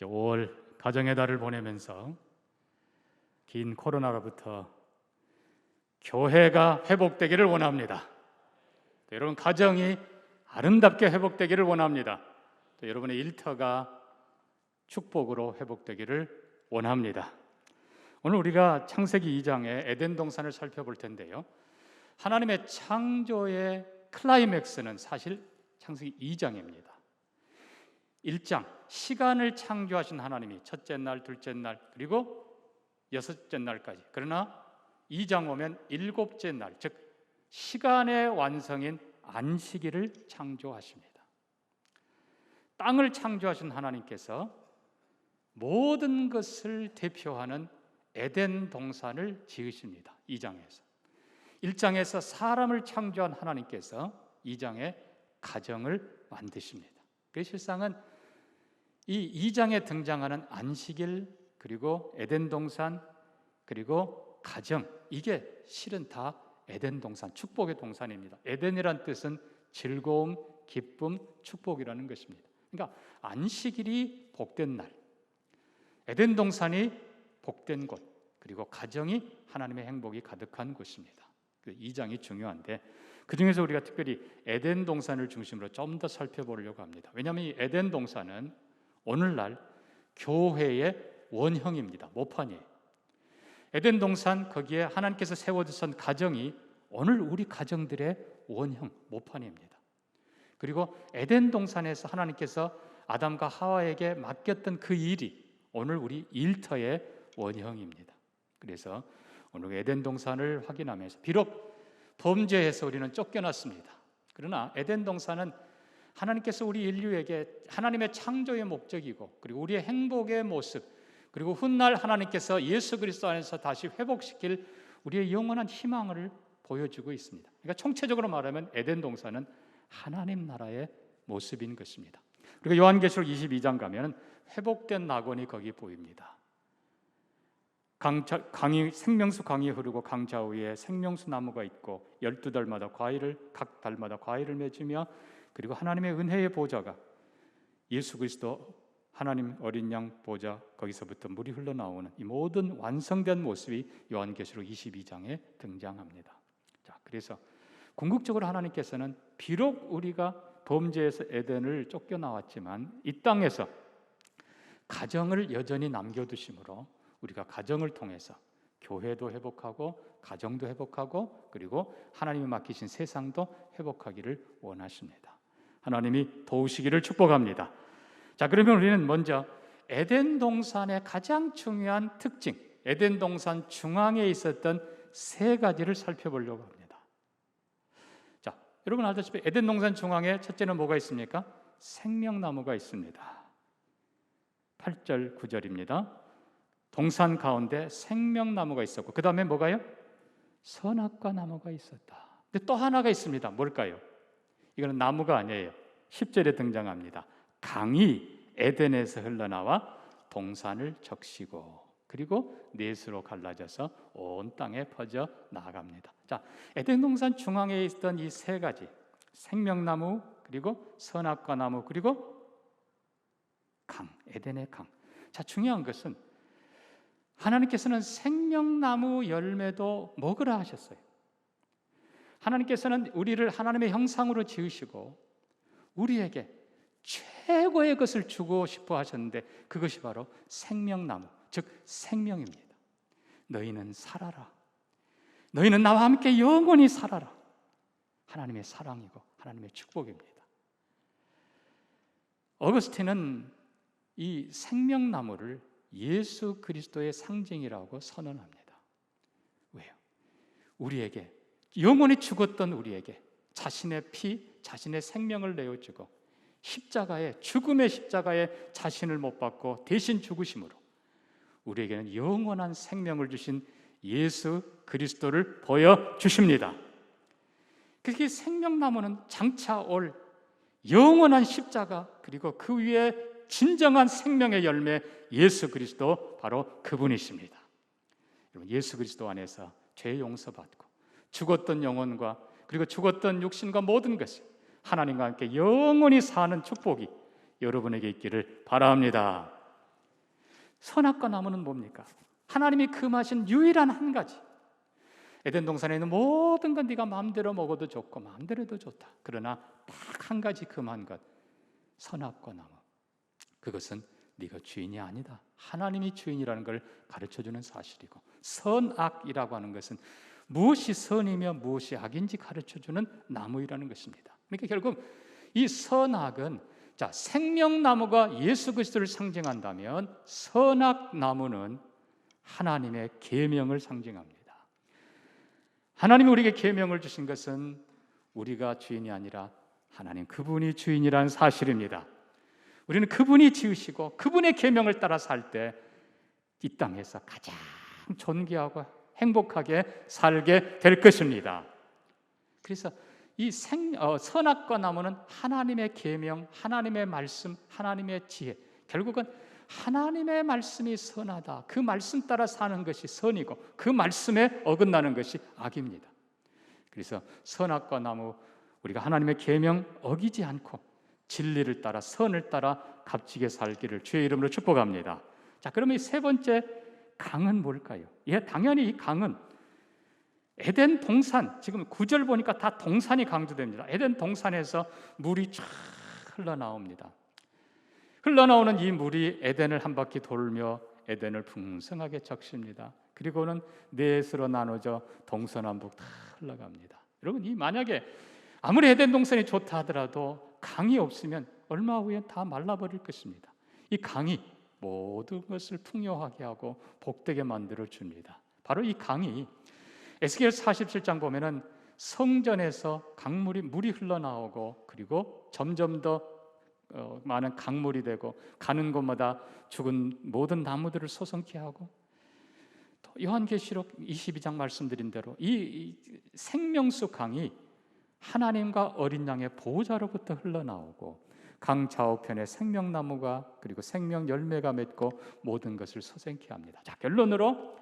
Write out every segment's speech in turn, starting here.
5월 가정의 달을 보내면서 긴 코로나로부터 교회가 회복되기를 원합니다. 또 여러분 가정이 아름답게 회복되기를 원합니다. 또 여러분의 일터가 축복으로 회복되기를 원합니다. 오늘 우리가 창세기 2장의 에덴 동산을 살펴볼 텐데요, 하나님의 창조의 클라이맥스는 사실 창세기 2장입니다. 1장, 시간을 창조하신 하나님이 첫째 날, 둘째 날, 그리고 여섯째 날까지. 그러나 2장 오면 일곱째 날, 즉 시간의 완성인 안식일을 창조하십니다. 땅을 창조하신 하나님께서 모든 것을 대표하는 에덴 동산을 지으십니다. 2장에서. 1장에서 사람을 창조한 하나님께서 2장에 가정을 만드십니다. 그 실상은 이 2장에 등장하는 안식일, 그리고 에덴 동산, 그리고 가정, 이게 실은 다 에덴 동산, 축복의 동산입니다. 에덴이란 뜻은 즐거움, 기쁨, 축복이라는 것입니다. 그러니까 안식일이 복된 날, 에덴 동산이 복된 곳, 그리고 가정이 하나님의 행복이 가득한 곳입니다. 2장이 중요한데 그 중에서 우리가 특별히 에덴 동산을 중심으로 좀 더 살펴보려고 합니다. 왜냐하면 이 에덴 동산은 오늘날 교회의 원형입니다. 모판이에요. 에덴 동산, 거기에 하나님께서 세워두신 가정이 오늘 우리 가정들의 원형, 모판입니다. 그리고 에덴 동산에서 하나님께서 아담과 하와에게 맡겼던 그 일이 오늘 우리 일터의 원형입니다. 그래서 오늘 에덴 동산을 확인하면서 비록 범죄에서 우리는 쫓겨났습니다. 그러나 에덴 동산은 하나님께서 우리 인류에게 하나님의 창조의 목적이고, 그리고 우리의 행복의 모습, 그리고 훗날 하나님께서 예수 그리스도 안에서 다시 회복시킬 우리의 영원한 희망을 보여주고 있습니다. 그러니까 총체적으로 말하면 에덴 동산은 하나님 나라의 모습인 것입니다. 그리고 요한계시록 22장 가면 회복된 낙원이 거기 보입니다. 생명수 강이 흐르고 강 좌우에 생명수 나무가 있고 12달마다 각 달마다 과일을 맺으며, 그리고 하나님의 은혜의 보좌가 예수 그리스도 하나님 어린 양 보좌, 거기서부터 물이 흘러나오는 이 모든 완성된 모습이 요한계시록 22장에 등장합니다. 자, 그래서 궁극적으로 하나님께서는 비록 우리가 범죄에서 에덴을 쫓겨나왔지만 이 땅에서 가정을 여전히 남겨두심으로 우리가 가정을 통해서 교회도 회복하고 가정도 회복하고, 그리고 하나님이 맡기신 세상도 회복하기를 원하십니다. 하나님이 도우시기를 축복합니다. 자, 그러면 우리는 먼저 에덴 동산의 가장 중요한 특징, 에덴 동산 중앙에 있었던 세 가지를 살펴보려고 합니다. 자, 여러분 알다시피 에덴 동산 중앙에 첫째는 뭐가 있습니까? 생명나무가 있습니다. 8절 9절입니다. 동산 가운데 생명나무가 있었고, 그 다음에 뭐가요? 선악과 나무가 있었다. 근데 또 하나가 있습니다. 뭘까요? 이거는 나무가 아니에요. 10절에 등장합니다. 강이 에덴에서 흘러나와 동산을 적시고, 그리고 넷으로 갈라져서 온 땅에 퍼져 나아갑니다. 자, 에덴 동산 중앙에 있던 이 세 가지, 생명나무, 그리고 선악과 나무, 그리고 강, 에덴의 강. 자, 중요한 것은 하나님께서는 생명나무 열매도 먹으라 하셨어요. 하나님께서는 우리를 하나님의 형상으로 지으시고 우리에게 최고의 것을 주고 싶어 하셨는데 그것이 바로 생명나무, 즉 생명입니다. 너희는 살아라. 너희는 나와 함께 영원히 살아라. 하나님의 사랑이고 하나님의 축복입니다. 어거스틴은 이 생명나무를 예수 그리스도의 상징이라고 선언합니다. 왜요? 우리에게 영원히 죽었던 우리에게 자신의 피, 자신의 생명을 내어주고 죽음의 십자가에 자신을 못 박고 대신 죽으심으로 우리에게는 영원한 생명을 주신 예수 그리스도를 보여주십니다. 그렇게 생명나무는 장차 올 영원한 십자가, 그리고 그 위에 진정한 생명의 열매 예수 그리스도, 바로 그분이십니다. 여러분, 예수 그리스도 안에서 죄 용서받고 죽었던 영혼과 그리고 죽었던 육신과 모든 것이 하나님과 함께 영원히 사는 축복이 여러분에게 있기를 바랍니다. 선악과 나무는 뭡니까? 하나님이 금하신 유일한 한 가지. 에덴 동산에 있는 모든 건 네가 마음대로 먹어도 좋고 마음대로 해도 좋다. 그러나 딱 한 가지 금한 것, 선악과 나무. 그것은 네가 주인이 아니다. 하나님이 주인이라는 걸 가르쳐주는 사실이고, 선악이라고 하는 것은 무엇이 선이며 무엇이 악인지 가르쳐주는 나무이라는 것입니다. 그러니까 결국 이 선악은, 자, 생명나무가 예수 그리스도를 상징한다면 선악나무는 하나님의 계명을 상징합니다. 하나님이 우리에게 계명을 주신 것은 우리가 주인이 아니라 하나님 그분이 주인이라는 사실입니다. 우리는 그분이 지으시고 그분의 계명을 따라 살 때 이 땅에서 가장 존귀하고 행복하게 살게 될 것입니다. 그래서 이 선악과 나무는 하나님의 계명, 하나님의 말씀, 하나님의 지혜, 결국은 하나님의 말씀이 선하다, 그 말씀 따라 사는 것이 선이고 그 말씀에 어긋나는 것이 악입니다. 그래서 선악과 나무, 우리가 하나님의 계명 어기지 않고 진리를 따라 선을 따라 값지게 살기를 주의 이름으로 축복합니다. 자, 그러면 이 세 번째 강은 뭘까요? 예, 당연히 이 강은 에덴 동산, 지금 9절 보니까 다 동산이 강조됩니다. 에덴 동산에서 물이 쫙 흘러나옵니다. 흘러나오는 이 물이 에덴을 한 바퀴 돌며 에덴을 풍성하게 적십니다. 그리고는 넷으로 나눠져 동서남북 다 흘러갑니다. 여러분, 이 만약에 아무리 에덴 동산이 좋다 하더라도 강이 없으면 얼마 후에 다 말라버릴 것입니다. 이 강이 모든 것을 풍요하게 하고 복되게 만들어 줍니다. 바로 이 강이 에스겔 47장 보면은 성전에서 물이 흘러나오고 그리고 점점 더 많은 강물이 되고 가는 곳마다 죽은 모든 나무들을 솟아나게 하고, 또 요한계시록 22장 말씀드린 대로 이 생명수 강이 하나님과 어린 양의 보호자로부터 흘러나오고 강 좌우편에 생명나무가 그리고 생명 열매가 맺고 모든 것을 솟아나게 합니다. 자, 결론으로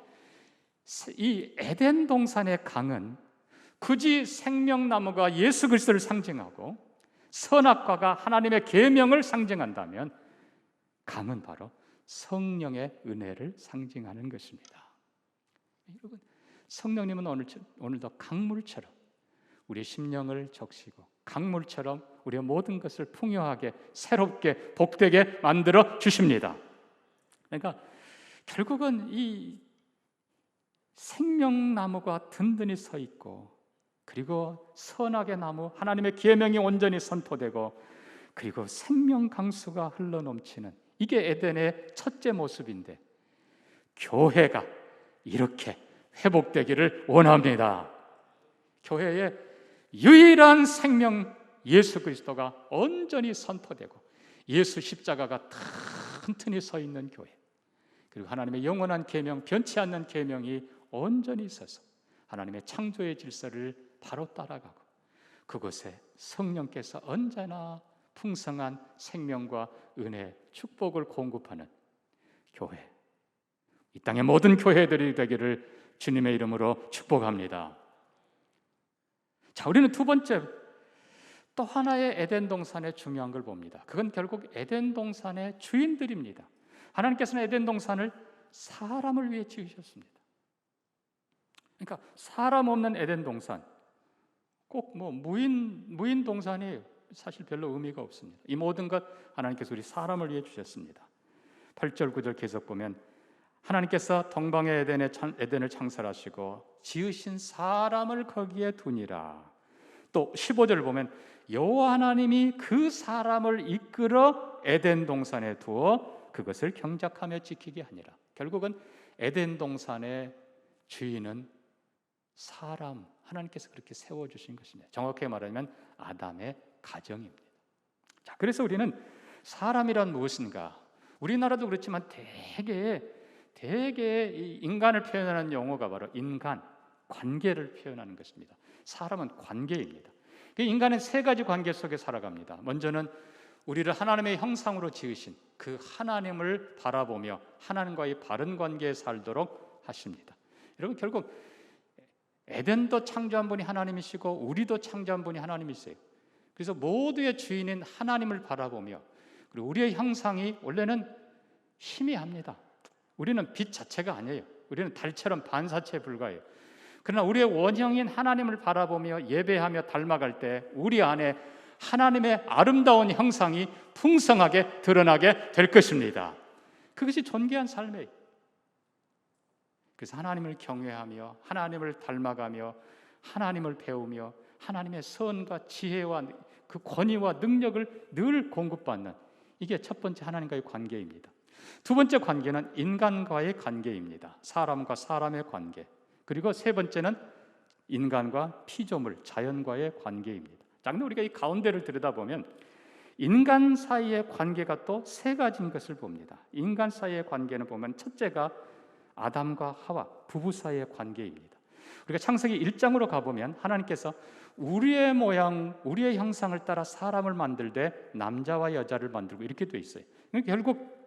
이 에덴 동산의 강은 굳이 생명나무가 예수 그리스도를 상징하고 선악과가 하나님의 계명을 상징한다면 강은 바로 성령의 은혜를 상징하는 것입니다. 여러분, 성령님은 오늘도 강물처럼 우리의 심령을 적시고 강물처럼 우리의 모든 것을 풍요하게 새롭게 복되게 만들어 주십니다. 그러니까 결국은 이 생명나무가 든든히 서 있고 그리고 선악의 나무 하나님의 계명이 온전히 선포되고 그리고 생명 강수가 흘러넘치는, 이게 에덴의 첫째 모습인데 교회가 이렇게 회복되기를 원합니다. 교회의 유일한 생명 예수 그리스도가 온전히 선포되고 예수 십자가가 튼튼히 서 있는 교회, 그리고 하나님의 영원한 계명, 변치 않는 계명이 온전히 서서 하나님의 창조의 질서를 바로 따라가고 그곳에 성령께서 언제나 풍성한 생명과 은혜, 축복을 공급하는 교회, 이 땅의 모든 교회들이 되기를 주님의 이름으로 축복합니다. 자, 우리는 두 번째 또 하나의 에덴 동산의 중요한 걸 봅니다. 그건 결국 에덴 동산의 주인들입니다. 하나님께서는 에덴 동산을 사람을 위해 지으셨습니다. 그러니까 사람 없는 에덴 동산, 꼭 무인 동산이 사실 별로 의미가 없습니다. 이 모든 것 하나님께서 우리 사람을 위해 주셨습니다. 8절 9절 계속 보면 하나님께서 동방의 에덴을 창설하시고 지으신 사람을 거기에 두니라. 또 15절을 보면 여호와 하나님이 그 사람을 이끌어 에덴 동산에 두어 그것을 경작하며 지키게 하니라. 결국은 에덴 동산의 주인은 사람, 하나님께서 그렇게 세워주신 것입니다. 정확하게 말하면 아담의 가정입니다. 자, 그래서 우리는 사람이란 무엇인가? 우리나라도 그렇지만 대개 이 인간을 표현하는 용어가 바로 인간, 관계를 표현하는 것입니다. 사람은 관계입니다. 인간은 세 가지 관계 속에 살아갑니다. 먼저는 우리를 하나님의 형상으로 지으신 그 하나님을 바라보며 하나님과의 바른 관계에 살도록 하십니다. 여러분, 결국 에덴도 창조한 분이 하나님이시고 우리도 창조한 분이 하나님이세요. 그래서 모두의 주인인 하나님을 바라보며, 그리고 우리의 형상이 원래는 희미합니다. 우리는 빛 자체가 아니에요. 우리는 달처럼 반사체에 불과해요. 그러나 우리의 원형인 하나님을 바라보며 예배하며 닮아갈 때 우리 안에 하나님의 아름다운 형상이 풍성하게 드러나게 될 것입니다. 그것이 존귀한 삶이에요. 그래서 하나님을 경외하며 하나님을 닮아가며 하나님을 배우며 하나님의 선과 지혜와 그 권위와 능력을 늘 공급받는, 이게 첫 번째 하나님과의 관계입니다. 두 번째 관계는 인간과의 관계입니다. 사람과 사람의 관계. 그리고 세 번째는 인간과 피조물, 자연과의 관계입니다. 자, 근데 우리가 이 가운데를 들여다보면 인간 사이의 관계가 또 세 가지인 것을 봅니다. 인간 사이의 관계는 보면 첫째가 아담과 하와, 부부 사이의 관계입니다. 우리가 창세기 1장으로 가보면 하나님께서 우리의 모양, 우리의 형상을 따라 사람을 만들되 남자와 여자를 만들고 이렇게 돼 있어요. 그러니까 결국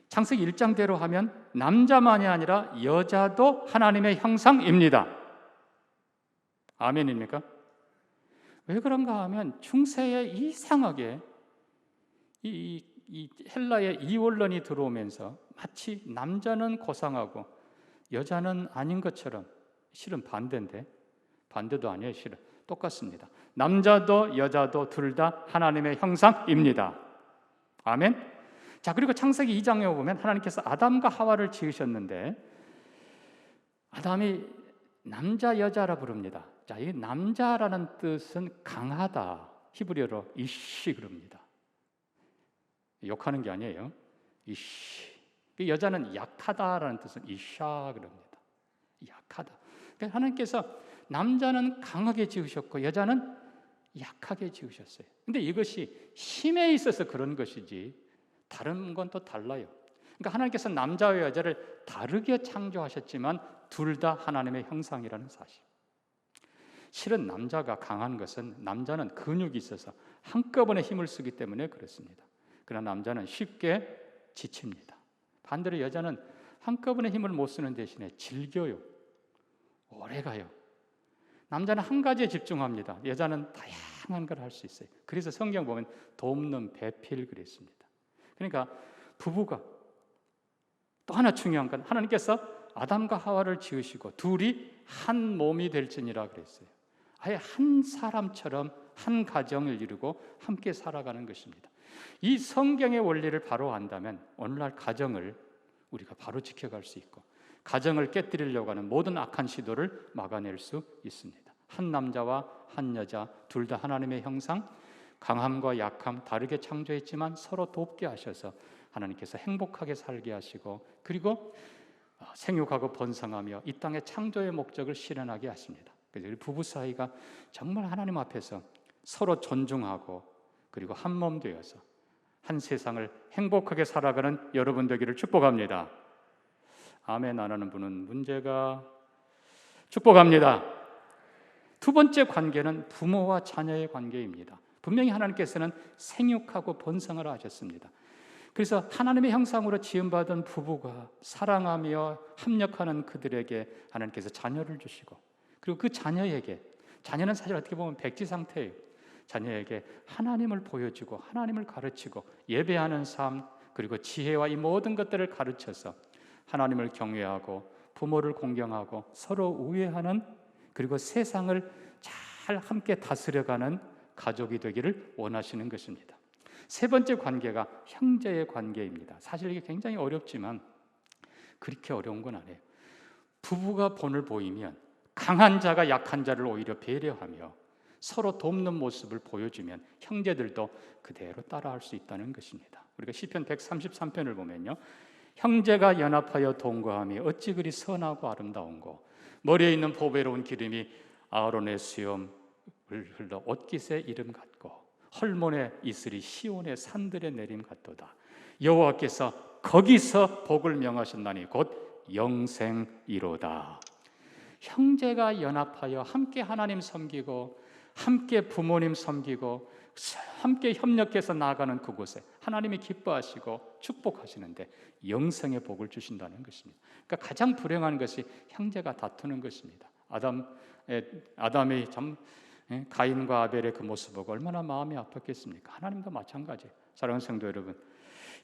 창세기 1장대로 하면 남자만이 아니라 여자도 하나님의 형상입니다. 아멘입니까? 왜 그런가 하면 중세에 이상하게 이 헬라의 이원론이 들어오면서 마치 남자는 고상하고 여자는 아닌 것처럼, 실은 반대인데, 반대도 아니에요. 실은 똑같습니다. 남자도 여자도 둘 다 하나님의 형상입니다. 아멘. 자, 그리고 창세기 2장에 보면 하나님께서 아담과 하와를 지으셨는데 아담이 남자 여자라 부릅니다. 자, 이 남자라는 뜻은 강하다, 히브리어로 이시 그럽니다. 욕하는 게 아니에요. 이시. 여자는 약하다라는 뜻은 이샤 그럽니다. 약하다. 그러니까 하나님께서 남자는 강하게 지으셨고 여자는 약하게 지으셨어요. 근데 이것이 힘에 있어서 그런 것이지 다른 건 또 달라요. 그러니까 하나님께서 남자와 여자를 다르게 창조하셨지만 둘 다 하나님의 형상이라는 사실. 실은 남자가 강한 것은, 남자는 근육이 있어서 한꺼번에 힘을 쓰기 때문에 그렇습니다. 그러나 남자는 쉽게 지칩니다. 반대로 여자는 한꺼번에 힘을 못 쓰는 대신에 즐겨요. 오래가요. 남자는 한 가지에 집중합니다. 여자는 다양한 걸 할 수 있어요. 그래서 성경 보면 돕는 배필 그랬습니다. 그러니까 부부가 또 하나 중요한 건 하나님께서 아담과 하와를 지으시고 둘이 한 몸이 될지니라 그랬어요. 아예 한 사람처럼 한 가정을 이루고 함께 살아가는 것입니다. 이 성경의 원리를 바로 안다면 오늘날 가정을 우리가 바로 지켜갈 수 있고 가정을 깨뜨리려고 하는 모든 악한 시도를 막아낼 수 있습니다. 한 남자와 한 여자 둘 다 하나님의 형상, 강함과 약함 다르게 창조했지만 서로 돕게 하셔서 하나님께서 행복하게 살게 하시고 그리고 생육하고 번성하며 이 땅의 창조의 목적을 실현하게 하십니다. 그래서 우리 부부 사이가 정말 하나님 앞에서 서로 존중하고 그리고 한 몸 되어서 한 세상을 행복하게 살아가는 여러분 되기를 축복합니다. 아멘 안 하는 분은 문제가. 축복합니다. 두 번째 관계는 부모와 자녀의 관계입니다. 분명히 하나님께서는 생육하고 번성을 하셨습니다. 그래서 하나님의 형상으로 지음받은 부부가 사랑하며 합력하는 그들에게 하나님께서 자녀를 주시고 그리고 그 자녀에게, 자녀는 사실 어떻게 보면 백지 상태예요. 자녀에게 하나님을 보여주고 하나님을 가르치고 예배하는 삶 그리고 지혜와 이 모든 것들을 가르쳐서 하나님을 경외하고 부모를 공경하고 서로 우애하는 그리고 세상을 잘 함께 다스려가는 가족이 되기를 원하시는 것입니다. 세 번째 관계가 형제의 관계입니다. 사실 이게 굉장히 어렵지만 그렇게 어려운 건 아니에요. 부부가 본을 보이면 강한 자가 약한 자를 오히려 배려하며 서로 돕는 모습을 보여주면 형제들도 그대로 따라할 수 있다는 것입니다. 우리가 시편 133편을 보면요, 형제가 연합하여 동거하며 어찌 그리 선하고 아름다운고 머리에 있는 보배로운 기름이 아론의 수염을 흘러 옷깃의 이름 같고 헐몬의 이슬이 시온의 산들의 내림 같도다. 여호와께서 거기서 복을 명하셨나니 곧 영생이로다. 형제가 연합하여 함께 하나님 섬기고 함께 부모님 섬기고 함께 협력해서 나아가는 그곳에 하나님이 기뻐하시고 축복하시는데 영생의 복을 주신다는 것입니다. 그러니까 가장 불행한 것이 형제가 다투는 것입니다. 아담이 참 가인과 아벨의 그 모습 보고 얼마나 마음이 아팠겠습니까? 하나님도 마찬가지예요. 사랑하는 성도 여러분,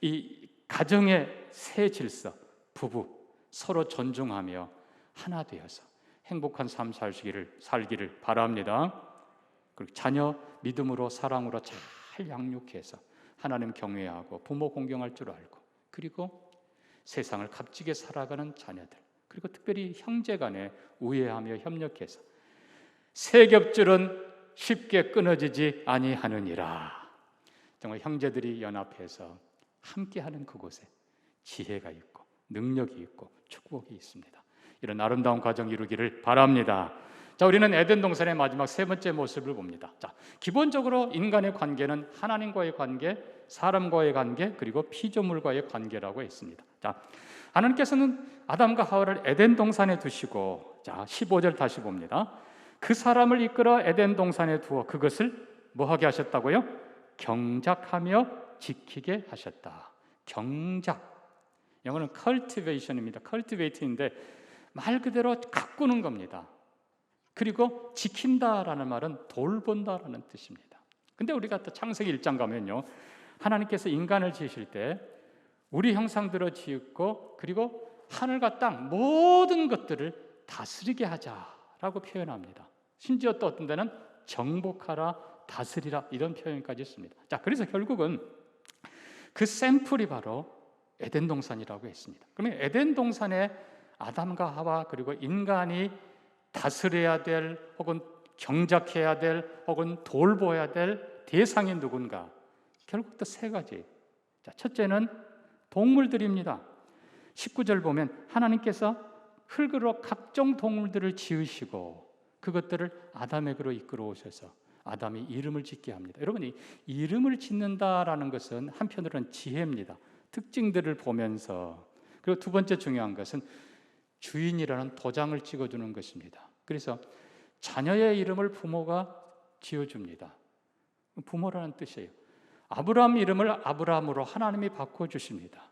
이 가정의 새 질서, 부부 서로 존중하며 하나 되어서 행복한 삶 살기를 바랍니다. 그리고 자녀 믿음으로 사랑으로 잘 양육해서 하나님 경외하고 부모 공경할 줄 알고, 그리고 세상을 값지게 살아가는 자녀들, 그리고 특별히 형제 간에 우애하며 협력해서 세겹줄은 쉽게 끊어지지 아니하느니라. 정말 형제들이 연합해서 함께하는 그곳에 지혜가 있고 능력이 있고 축복이 있습니다. 이런 아름다운 가정 이루기를 바랍니다. 자, 우리는 에덴 동산의 마지막 세 번째 모습을 봅니다. 자, 기본적으로 인간의 관계는 하나님과의 관계, 사람과의 관계, 그리고 피조물과의 관계라고 했습니다. 자, 하나님께서는 아담과 하와를 에덴 동산에 두시고, 자, 15절 다시 봅니다. 그 사람을 이끌어 에덴 동산에 두어 그것을 뭐 하게 하셨다고요? 경작하며 지키게 하셨다. 경작, 영어는 cultivation입니다. cultivate인데 말 그대로 가꾸는 겁니다. 그리고 지킨다라는 말은 돌본다라는 뜻입니다. 근데 우리가 또 창세기 1장 가면요, 하나님께서 인간을 지으실 때 우리 형상대로 지었고, 그리고 하늘과 땅 모든 것들을 다스리게 하자라고 표현합니다. 심지어 또 어떤 데는 정복하라, 다스리라, 이런 표현까지 있습니다. 자, 그래서 결국은 그 샘플이 바로 에덴 동산이라고 했습니다. 그러면 에덴 동산에 아담과 하와 그리고 인간이 다스려야 될, 혹은 경작해야 될, 혹은 돌보아야 될 대상이 누군가? 결국 또 세 가지. 자, 첫째는 동물들입니다. 19절 보면 하나님께서 흙으로 각종 동물들을 지으시고 그것들을 아담에게로 이끌어 오셔서 아담이 이름을 짓게 합니다. 여러분, 이 이름을 짓는다라는 것은 한편으로는 지혜입니다. 특징들을 보면서. 그리고 두 번째 중요한 것은 주인이라는 도장을 찍어주는 것입니다. 그래서 자녀의 이름을 부모가 지어줍니다. 부모라는 뜻이에요. 아브라함 이름을 아브라함으로 하나님이 바꿔주십니다.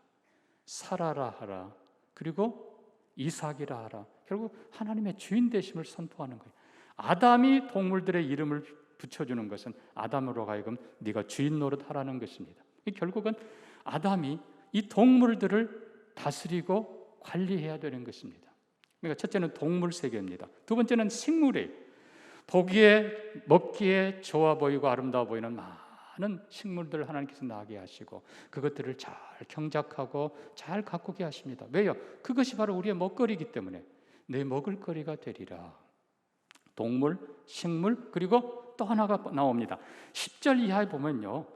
사라라 하라, 그리고 이삭이라 하라. 결국 하나님의 주인 되심을 선포하는 거예요. 아담이 동물들의 이름을 붙여주는 것은 아담으로 하여금 네가 주인 노릇하라는 것입니다. 결국은 아담이 이 동물들을 다스리고 관리해야 되는 것입니다. 그러니까 첫째는 동물 세계입니다. 두 번째는 식물이에요. 보기에 먹기에 좋아 보이고 아름다워 보이는 많은 식물들을 하나님께서 나게 하시고 그것들을 잘 경작하고 잘 가꾸게 하십니다. 왜요? 그것이 바로 우리의 먹거리이기 때문에 내 먹을거리가 되리라. 동물, 식물, 그리고 또 하나가 나옵니다. 10절 이하에 보면요,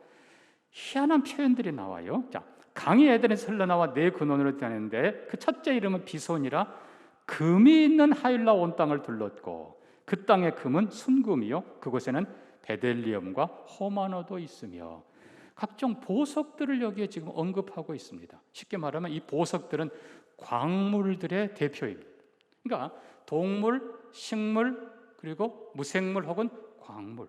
희한한 표현들이 나와요. 자, 강이 에덴에서 흘러나와 네 근원으로 되는데 그 첫째 이름은 비손이라 금이 있는 하일라 온 땅을 둘렀고 그 땅의 금은 순금이요 그곳에는 베델리엄과 호마노도 있으며, 각종 보석들을 여기에 지금 언급하고 있습니다. 쉽게 말하면 이 보석들은 광물들의 대표입니다. 그러니까 동물, 식물, 그리고 무생물 혹은 광물,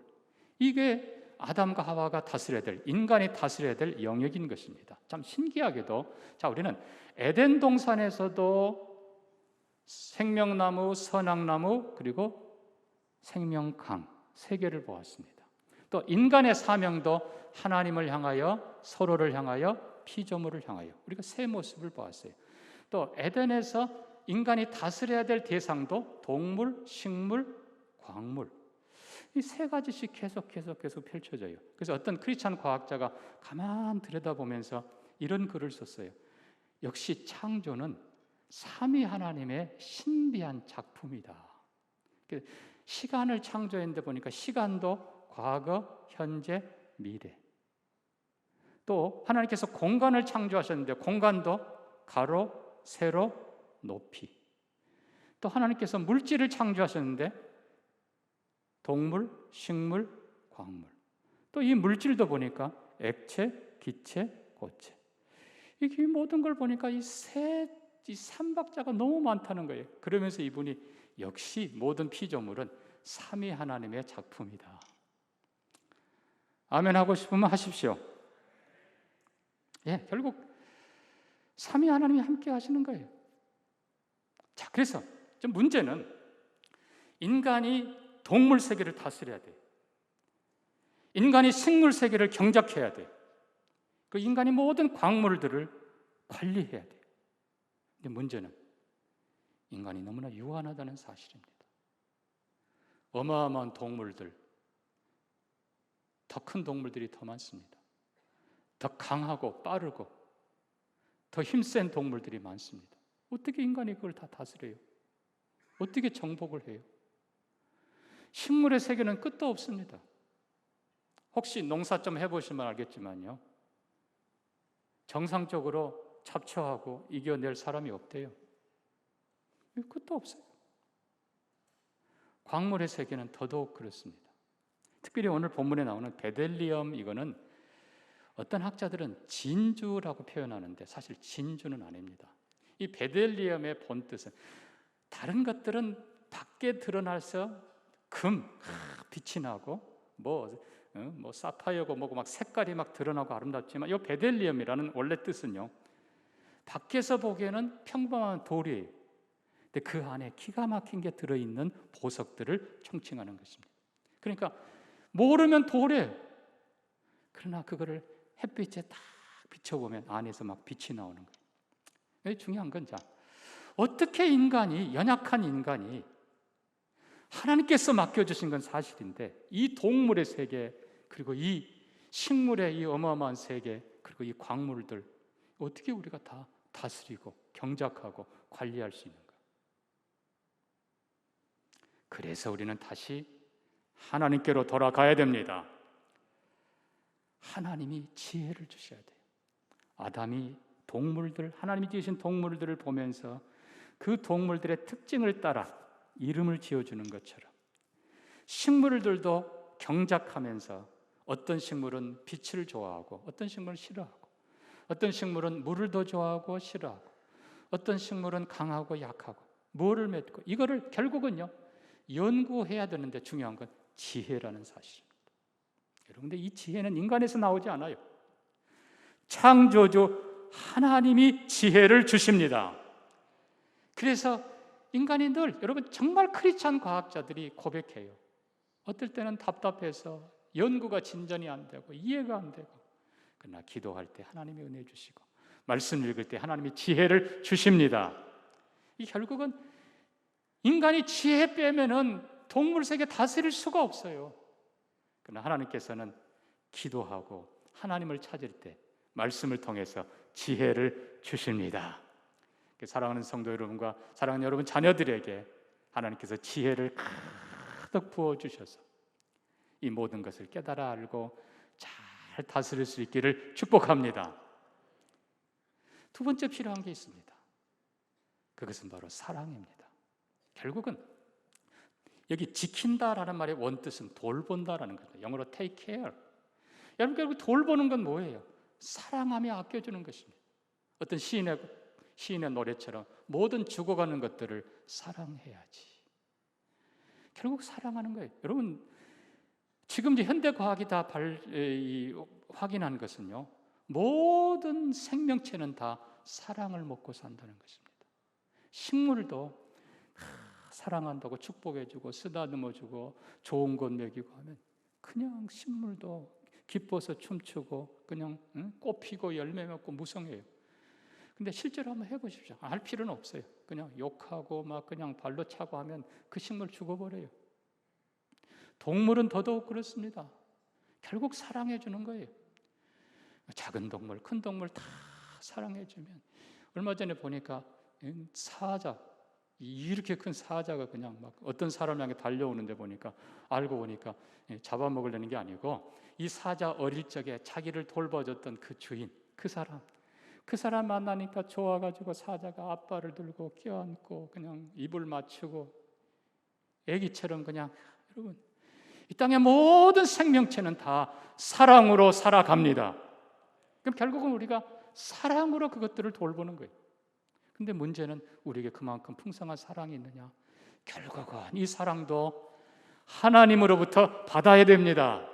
이게 아담과 하와가 다스려야 될, 인간이 다스려야 될 영역인 것입니다. 참 신기하게도, 자, 우리는 에덴 동산에서도 생명나무, 선악나무, 그리고 생명강 세 개를 보았습니다. 또 인간의 사명도 하나님을 향하여, 서로를 향하여, 피조물을 향하여, 우리가 세 모습을 보았어요. 또 에덴에서 인간이 다스려야 될 대상도 동물, 식물, 광물, 이 세 가지씩 계속 펼쳐져요. 그래서 어떤 크리스찬 과학자가 가만 들여다보면서 이런 글을 썼어요. 역시 창조는 삼위 하나님의 신비한 작품이다. 시간을 창조했는데 보니까 시간도 과거, 현재, 미래. 또 하나님께서 공간을 창조하셨는데 공간도 가로, 세로, 높이. 또 하나님께서 물질을 창조하셨는데 동물, 식물, 광물. 또 이 물질도 보니까 액체, 기체, 고체. 이 모든 걸 보니까 이 삼박자가 너무 많다는 거예요. 그러면서 이분이 역시 모든 피조물은 삼위 하나님의 작품이다. 아멘 하고 싶으면 하십시오. 예, 결국 삼위 하나님이 함께 하시는 거예요. 자, 그래서 좀 문제는 인간이 동물 세계를 다스려야 돼. 인간이 식물 세계를 경작해야 돼. 그 인간이 모든 광물들을 관리해야 돼. 근데 문제는 인간이 너무나 유한하다는 사실입니다. 어마어마한 동물들, 더 큰 동물들이 더 많습니다. 더 강하고 빠르고 더 힘센 동물들이 많습니다. 어떻게 인간이 그걸 다 다스려요? 어떻게 정복을 해요? 식물의 세계는 끝도 없습니다. 혹시 농사 좀 해보시면 알겠지만요, 정상적으로 잡초하고 이겨낼 사람이 없대요. 끝도 없어요. 광물의 세계는 더더욱 그렇습니다. 특별히 오늘 본문에 나오는 베델리엄, 이거는 어떤 학자들은 진주라고 표현하는데 사실 진주는 아닙니다. 이 베델리엄의 본뜻은, 다른 것들은 밖에 드러나서 빛이 나고 뭐 사파이어고 뭐고 막 색깔이 막 드러나고 아름답지만, 이 베델리엄이라는 원래 뜻은요, 밖에서 보기에는 평범한 돌이에요. 근데 그 안에 기가 막힌 게 들어있는 보석들을 총칭하는 것입니다. 그러니까 모르면 돌이에요. 그러나 그거를 햇빛에 딱 비춰보면 안에서 막 빛이 나오는 거예요. 중요한 건, 자, 어떻게 인간이, 연약한 인간이, 하나님께서 맡겨주신 건 사실인데, 이 동물의 세계, 그리고 이 식물의 이 어마어마한 세계, 그리고 이 광물들, 어떻게 우리가 다 다스리고 경작하고 관리할 수 있는가? 그래서 우리는 다시 하나님께로 돌아가야 됩니다. 하나님이 지혜를 주셔야 돼요. 아담이 동물들, 하나님이 지으신 동물들을 보면서 그 동물들의 특징을 따라 이름을 지어주는 것처럼, 식물들도 경작하면서 어떤 식물은 빛을 좋아하고 어떤 식물은 싫어하고, 어떤 식물은 물을 더 좋아하고 싫어하고, 어떤 식물은 강하고 약하고, 뭐를 맺고, 이거를 결국은요 연구해야 되는데, 중요한 건 지혜라는 사실입니다. 여러분, 근데 이 지혜는 인간에서 나오지 않아요. 창조주 하나님이 지혜를 주십니다. 그래서 인간이 늘, 여러분, 정말 크리스찬 과학자들이 고백해요. 어떨 때는 답답해서 연구가 진전이 안 되고 이해가 안 되고, 그러나 기도할 때 하나님이 은혜 주시고, 말씀 읽을 때 하나님이 지혜를 주십니다. 이 결국은 인간이 지혜 빼면은 동물 세계 다스릴 수가 없어요. 그러나 하나님께서는 기도하고 하나님을 찾을 때 말씀을 통해서 지혜를 주십니다. 사랑하는 성도 여러분과 사랑하는 여러분 자녀들에게 하나님께서 지혜를 가득 부어주셔서 이 모든 것을 깨달아 알고 잘 다스릴 수 있기를 축복합니다. 두 번째 필요한 게 있습니다. 그것은 바로 사랑입니다. 결국은 여기 지킨다라는 말의 원뜻은 돌본다라는 거죠. 영어로 take care. 여러분, 결국 돌보는 건 뭐예요? 사랑하며 아껴주는 것입니다. 어떤 시인의 노래처럼 모든 죽어가는 것들을 사랑해야지. 결국 사랑하는 거예요. 여러분, 지금 이제 현대 과학이 다 확인한 것은요, 모든 생명체는 다 사랑을 먹고 산다는 것입니다. 식물도 사랑한다고 축복해주고 쓰다듬어주고 좋은 것 먹이고 하면 그냥 식물도 기뻐서 춤추고 그냥 꽃 피고 열매 맺고 무성해요. 근데 실제로 한번 해보십시오. 알 필요는 없어요. 그냥 욕하고 막 그냥 발로 차고 하면 그 식물 죽어버려요. 동물은 더더욱 그렇습니다. 결국 사랑해주는 거예요. 작은 동물, 큰 동물 다 사랑해주면, 얼마 전에 보니까 사자, 이렇게 큰 사자가 그냥 막 어떤 사람 향해 달려오는데 보니까, 알고 보니까 잡아먹으려는 게 아니고 이 사자 어릴 적에 자기를 돌봐줬던 그 주인, 그 사람 만나니까 좋아가지고 사자가 앞발을 들고 껴안고 그냥 입을 맞추고 애기처럼 그냥, 여러분, 이 땅의 모든 생명체는 다 사랑으로 살아갑니다. 그럼 결국은 우리가 사랑으로 그것들을 돌보는 거예요. 근데 문제는 우리에게 그만큼 풍성한 사랑이 있느냐? 결국은 이 사랑도 하나님으로부터 받아야 됩니다.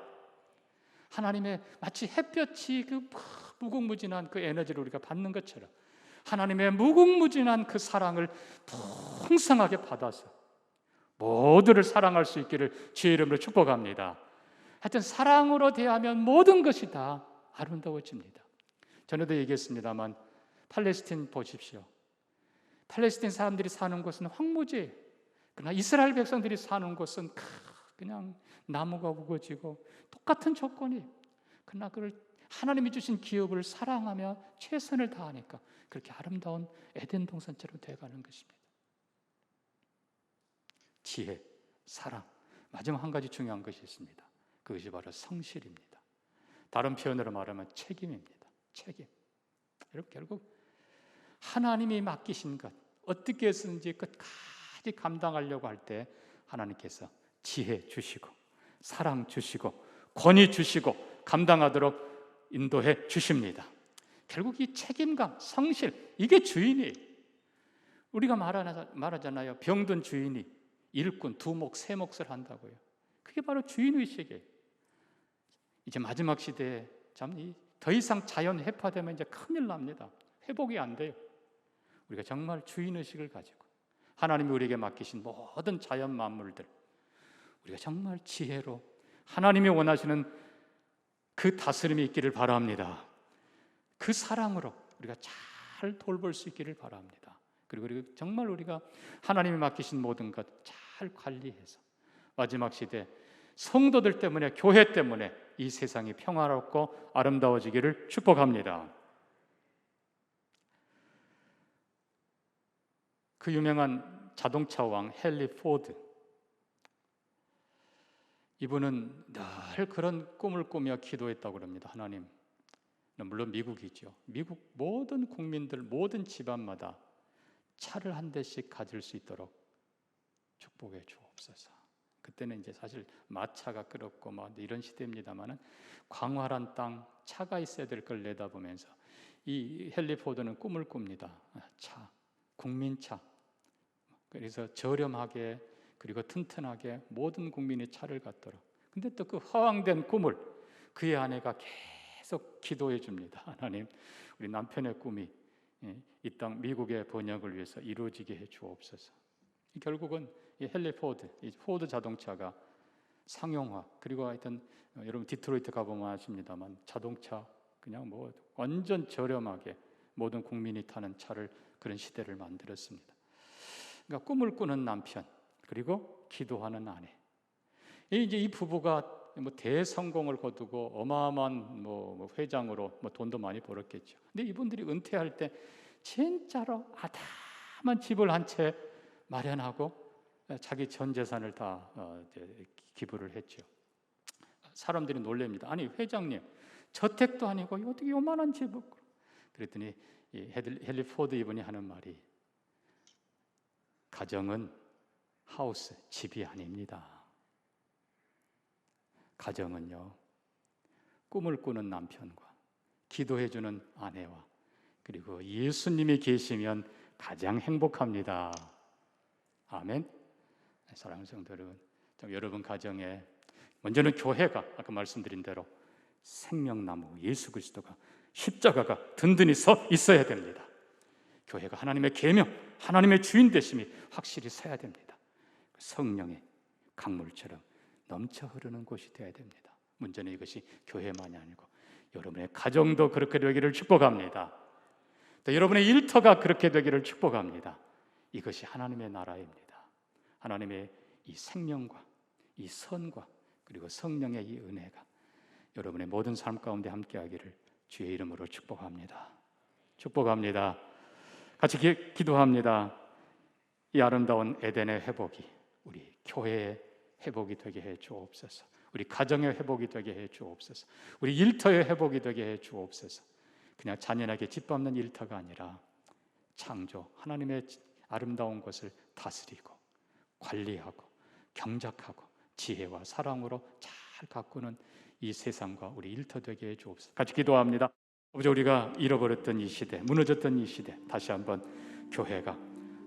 하나님의 마치 햇볕이 그 무궁무진한 그 에너지를 우리가 받는 것처럼 하나님의 무궁무진한 그 사랑을 풍성하게 받아서 모두를 사랑할 수 있기를 주의 이름으로 축복합니다. 하여튼 사랑으로 대하면 모든 것이 다 아름다워집니다. 전에도 얘기했습니다만 팔레스틴 보십시오. 팔레스타인 사람들이 사는 곳은 황무지, 그러나 이스라엘 백성들이 사는 곳은 그냥 나무가 우거지고 똑같은 조건이, 그러나 그걸 하나님이 주신 기업을 사랑하며 최선을 다하니까 그렇게 아름다운 에덴 동산처럼 되어가는 것입니다. 지혜, 사랑, 마지막 한 가지 중요한 것이 있습니다. 그것이 바로 성실입니다. 다른 표현으로 말하면 책임입니다. 책임. 여러분, 결국 하나님이 맡기신 것, 어떻게 해서든지 끝까지 감당하려고 할 때 하나님께서 지혜 주시고 사랑 주시고 권위 주시고 감당하도록 인도해 주십니다. 결국 이 책임감, 성실, 이게 주인이, 우리가 말하잖아요. 병든 주인이 일꾼 두 몫, 세 몫을 한다고요. 그게 바로 주인의식이에요. 이제 마지막 시대에 참 더 이상 자연 해파되면 이제 큰일 납니다. 회복이 안 돼요. 우리가 정말 주인의식을 가지고 하나님이 우리에게 맡기신 모든 자연 만물들, 우리가 정말 지혜로 하나님이 원하시는 그 다스림이 있기를 바랍니다. 그 사랑으로 우리가 잘 돌볼 수 있기를 바랍니다. 그리고 정말 우리가 하나님이 맡기신 모든 것 잘 관리해서 마지막 시대 성도들 때문에, 교회 때문에 이 세상이 평화롭고 아름다워지기를 축복합니다. 그 유명한 자동차 왕 헨리 포드, 이분은 늘 그런 꿈을 꾸며 기도했다고 합니다. 하나님, 물론 미국이죠. 미국 모든 국민들, 모든 집안마다 차를 한 대씩 가질 수 있도록 축복해 주옵소서. 그때는 이제 사실 마차가 끌었고 이런 시대입니다만은 광활한 땅, 차가 있어야 될 걸 내다보면서 이 헨리 포드는 꿈을 꿉니다. 차, 국민차. 그래서 저렴하게 그리고 튼튼하게 모든 국민이 차를 갖도록. 근데 또 그 허황된 꿈을 그의 아내가 계속 기도해 줍니다. 하나님, 우리 남편의 꿈이 이 땅 미국의 번영을 위해서 이루어지게 해 주옵소서. 결국은 이 헨리 포드, 이 포드 자동차가 상용화, 그리고 하여튼 여러분 디트로이트 가보면 아십니다만 자동차 그냥 완전 저렴하게 모든 국민이 타는 차를, 그런 시대를 만들었습니다. 그러니까 꿈을 꾸는 남편, 그리고 기도하는 아내. 이제 이 부부가 대성공을 거두고 어마어마한 회장으로 돈도 많이 벌었겠죠. 근데 이분들이 은퇴할 때 진짜로 아담한 집을 한 채 마련하고 자기 전 재산을 다 기부를 했죠. 사람들이 놀랍니다. 아니 회장님, 저택도 아니고 어떻게 요만한 집을? 그랬더니 이 헨리 포드 이분이 하는 말이, 가정은 하우스, 집이 아닙니다. 가정은요, 꿈을 꾸는 남편과 기도해주는 아내와 그리고 예수님이 계시면 가장 행복합니다. 아멘. 사랑하는 성도 여러분, 여러분 가정에 먼저는 교회가 아까 말씀드린 대로 생명나무 예수 그리스도가, 십자가가 든든히 서 있어야 됩니다. 교회가 하나님의 계명, 하나님의 주인 되심이 확실히 서야 됩니다. 성령의 강물처럼 넘쳐 흐르는 곳이 되어야 됩니다. 문제는 이것이 교회만이 아니고 여러분의 가정도 그렇게 되기를 축복합니다. 또 여러분의 일터가 그렇게 되기를 축복합니다. 이것이 하나님의 나라입니다. 하나님의 이 생명과 이 선과 그리고 성령의 이 은혜가 여러분의 모든 삶 가운데 함께하기를 주의 이름으로 축복합니다. 축복합니다. 같이 기도합니다. 이 아름다운 에덴의 회복이 우리 교회의 회복이 되게 해 주옵소서. 우리 가정의 회복이 되게 해 주옵소서. 우리 일터의 회복이 되게 해 주옵소서. 그냥 잔인하게 짓밟는 일터가 아니라 창조, 하나님의 아름다운 것을 다스리고 관리하고 경작하고 지혜와 사랑으로 잘 가꾸는 이 세상과 우리 일터 되게 해 주옵소서. 같이 기도합니다. 아버지, 우리가 잃어버렸던 이 시대, 무너졌던 이 시대, 다시 한번 교회가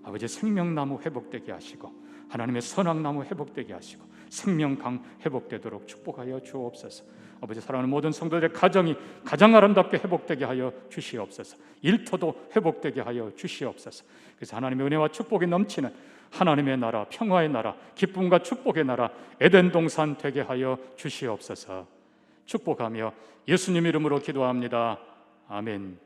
아버지 생명나무 회복되게 하시고 하나님의 선악나무 회복되게 하시고 생명강 회복되도록 축복하여 주옵소서. 아버지, 사랑하는 모든 성도들의 가정이 가장 아름답게 회복되게 하여 주시옵소서. 일터도 회복되게 하여 주시옵소서. 그래서 하나님의 은혜와 축복이 넘치는 하나님의 나라, 평화의 나라, 기쁨과 축복의 나라 에덴 동산 되게 하여 주시옵소서. 축복하며 예수님 이름으로 기도합니다. 아멘.